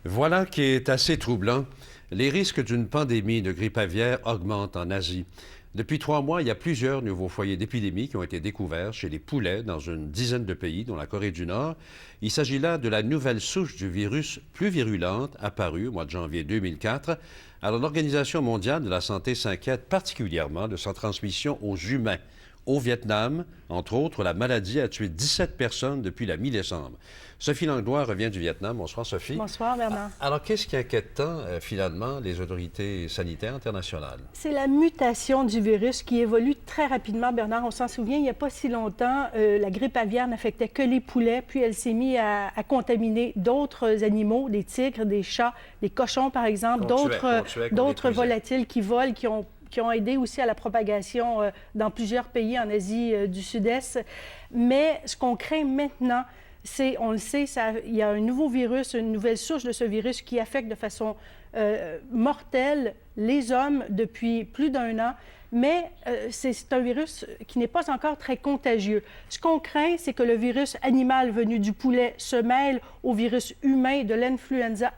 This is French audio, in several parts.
Voilà qui est assez troublant. Les risques d'une pandémie de grippe aviaire augmentent en Asie. Depuis 3 mois, il y a plusieurs nouveaux foyers d'épidémie qui ont été découverts chez les poulets dans une dizaine de pays, dont la Corée du Nord. Il s'agit là de la nouvelle souche du virus plus virulente apparue au mois de janvier 2004. Alors, l'Organisation mondiale de la santé s'inquiète particulièrement de sa transmission aux humains. Au Vietnam, entre autres, la maladie a tué 17 personnes depuis la mi-décembre. Sophie Langlois revient du Vietnam. Bonsoir, Sophie. Bonsoir, Bernard. Alors, qu'est-ce qui inquiète tant, finalement, les autorités sanitaires internationales? C'est la mutation du virus qui évolue très rapidement, Bernard. On s'en souvient, il n'y a pas si longtemps, la grippe aviaire n'affectait que les poulets, puis elle s'est mise à contaminer d'autres animaux, des tigres, des chats, des cochons, par exemple, d'autres volatiles qui volent, qui ont aidé aussi à la propagation dans plusieurs pays en Asie du Sud-Est. Mais ce qu'on craint maintenant, on le sait, il y a un nouveau virus, une nouvelle souche de ce virus qui affecte de façon mortelle les hommes depuis plus d'1 an. Mais c'est un virus qui n'est pas encore très contagieux. Ce qu'on craint, c'est que le virus animal venu du poulet se mêle au virus humain de l'influenza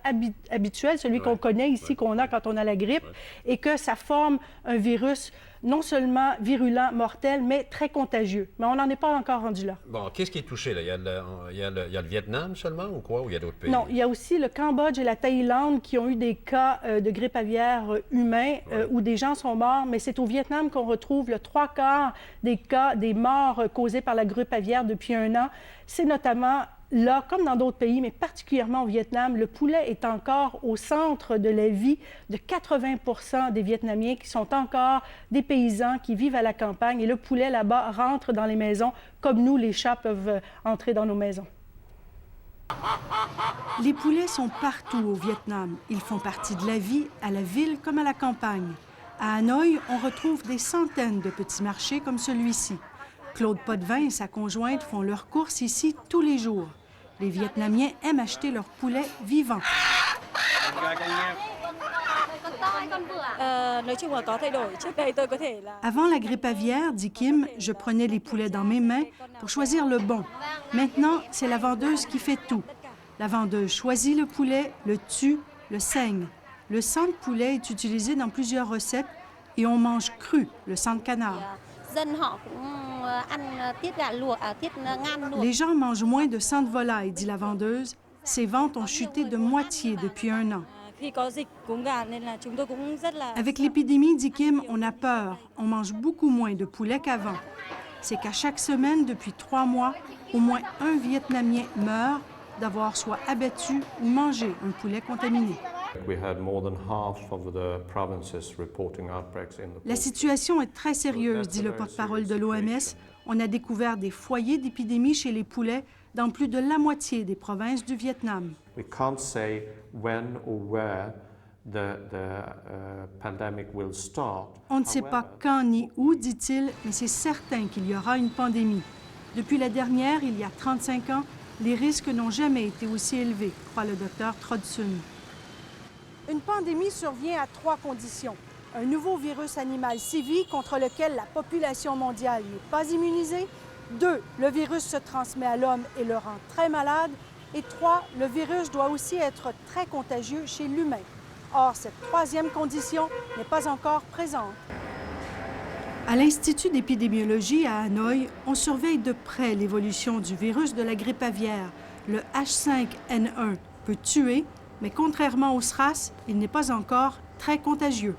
habituel, celui qu'on connaît ici, qu'on a quand on a la grippe, et que ça forme un virus non seulement virulent, mortel, mais très contagieux. Mais on n'en est pas encore rendu là. Bon, qu'est-ce qui est touché, là? Il y a le Vietnam seulement ou quoi? Ou il y a d'autres pays? Non, il y a aussi le Cambodge et la Thaïlande qui ont eu des cas de grippe aviaire humain où des gens sont morts, mais c'est au Vietnam qu'on retrouve le 3/4 des cas, des morts causés par la grippe aviaire depuis 1 an. C'est notamment là, comme dans d'autres pays, mais particulièrement au Vietnam, le poulet est encore au centre de la vie de 80 des Vietnamiens qui sont encore des paysans qui vivent à la campagne. Et le poulet, là-bas, rentre dans les maisons comme nous, les chats, peuvent entrer dans nos maisons. Les poulets sont partout au Vietnam. Ils font partie de la vie, à la ville comme à la campagne. À Hanoï, on retrouve des centaines de petits marchés comme celui-ci. Claude Potvin et sa conjointe font leurs courses ici tous les jours. Les Vietnamiens aiment acheter leurs poulets vivants. Avant la grippe aviaire, dit Kim, je prenais les poulets dans mes mains pour choisir le bon. Maintenant, c'est la vendeuse qui fait tout. La vendeuse choisit le poulet, le tue, le saigne. Le sang de poulet est utilisé dans plusieurs recettes et on mange cru le sang de canard. Les gens mangent moins de sang de volaille, dit la vendeuse. Ses ventes ont chuté de moitié depuis 1 an. Avec l'épidémie, dit Kim, on a peur. On mange beaucoup moins de poulet qu'avant. C'est qu'à chaque semaine, depuis 3 mois, au moins un Vietnamien meurt d'avoir soit abattu ou mangé un poulet contaminé. La situation est très sérieuse, dit le porte-parole de l'OMS. On a découvert des foyers d'épidémie chez les poulets dans plus de la moitié des provinces du Vietnam. On ne sait pas quand ni où, dit-il, mais c'est certain qu'il y aura une pandémie. Depuis la dernière, il y a 35 ans, les risques n'ont jamais été aussi élevés, croit le docteur Trodsun. Une pandémie survient à 3 conditions. Un nouveau virus animal sévit contre lequel la population mondiale n'est pas immunisée. 2, le virus se transmet à l'homme et le rend très malade. Et 3, le virus doit aussi être très contagieux chez l'humain. Or, cette 3e condition n'est pas encore présente. À l'Institut d'épidémiologie à Hanoï, on surveille de près l'évolution du virus de la grippe aviaire. Le H5N1 peut tuer, mais contrairement au SRAS, il n'est pas encore très contagieux.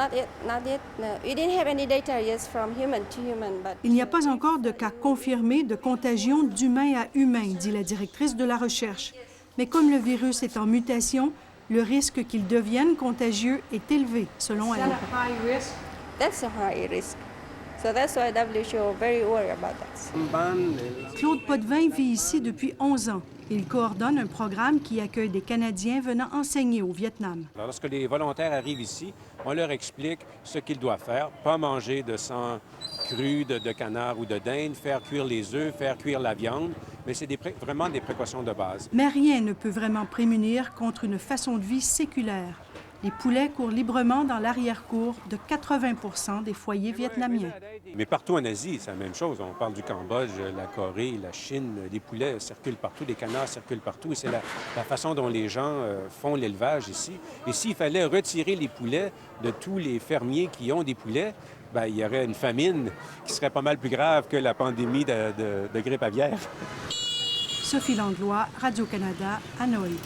Il n'y a pas encore de cas confirmés de contagion d'humain à humain, dit la directrice de la recherche. Mais comme le virus est en mutation, le risque qu'il devienne contagieux est élevé, selon elle. Claude Potvin vit ici depuis 11 ans. Il coordonne un programme qui accueille des Canadiens venant enseigner au Vietnam. Alors, lorsque les volontaires arrivent ici, on leur explique ce qu'ils doivent faire. Pas manger de sang cru de canard ou de dinde, faire cuire les œufs, faire cuire la viande. Mais c'est vraiment des précautions de base. Mais rien ne peut vraiment prémunir contre une façon de vie séculaire. Les poulets courent librement dans l'arrière-cour de 80 des foyers vietnamiens. Mais partout en Asie, c'est la même chose. On parle du Cambodge, la Corée, la Chine. Les poulets circulent partout, les canards circulent partout. Et c'est la façon dont les gens font l'élevage ici. Et s'il fallait retirer les poulets de tous les fermiers qui ont des poulets, bien, il y aurait une famine qui serait pas mal plus grave que la pandémie de grippe aviaire. Sophie Langlois, Radio-Canada, Hanoï.